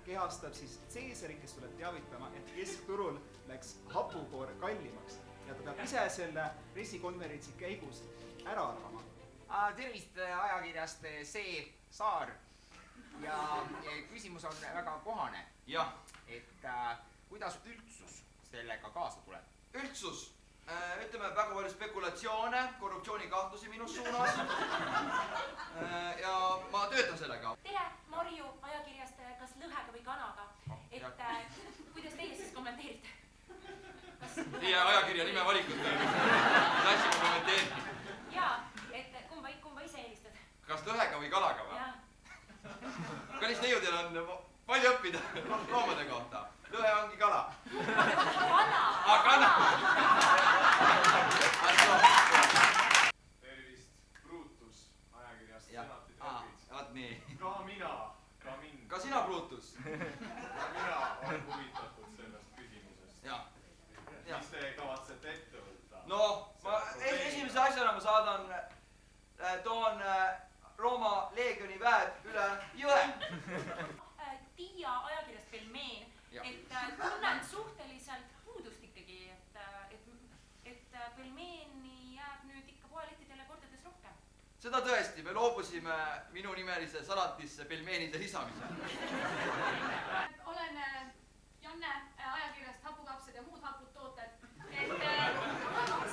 kehastab siis Caesarit, kes tuleb teavitama, et keskturul läks hapukoor kallimaks ja ta peab ise selle pressikonverentsi käigus ära arvama. Tervist ajakirjast See Saar. Ja küsimus on väga kohane. Jah. Et kuidas üldsus sellega kaasa tuleb? Üldsus? Ütleme väga palju spekulatsioone, korruptsioonikahtlusi minus suunas. Ja ma töötan sellega. Tere, Marju ajakirjast Kas lõhega või kanaga. Et kuidas teie siis kommenteerite? Teie ajakirja nime valikut tahtsin ma kommenteerida. Jaa, et kumba ise eelistad? Kas lõhega või kalaga või? Jaa. Kallis neiu, teil on palju õppida loomade kohta. Lõhe ongi kala. Kana! Kana! Tervist, Brutus ajakirjast Senati tervid. Vaat nii. Ka mina, ka mind. Ka sina, Brutus. Ka mina olen huvitatud sellest küsimusest. Mis te kavatsete ette võtta? No, esimese asjana ma toon Rooma leegioni väed üle jõe. Tiia ajakirjast Pelmeen. Et tunnen suhteliselt puudust ikkagi, et Pelmeeni jääb nüüd ikka poelettidele kordades rohkem. Seda tõesti, me loobusime minu nimelise salatisse pelmeenide lisamise. Olen Janne ajakirjast Hapukapsad ja muud hapud tooted.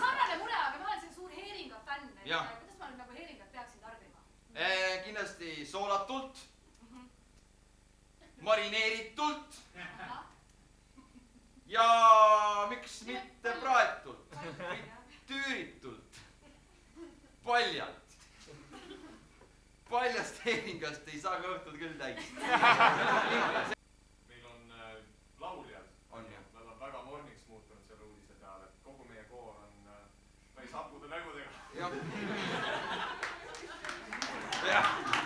Sarnane mure, aga ma olen see suur heeringa fänn. Kuidas ma nüüd nagu heeringat peaksin tarbima? Kindlasti soolatult, marineeritult ja miks mitte praetult, tüüritult, paljalt. Paljast heeringast ei saa ka õhtul küll täis. Meil on lauljad. On ju. Nad on väga morniks muutunud selle uudise peale. Kogu meie koor on päris hapude nägudega. Jah.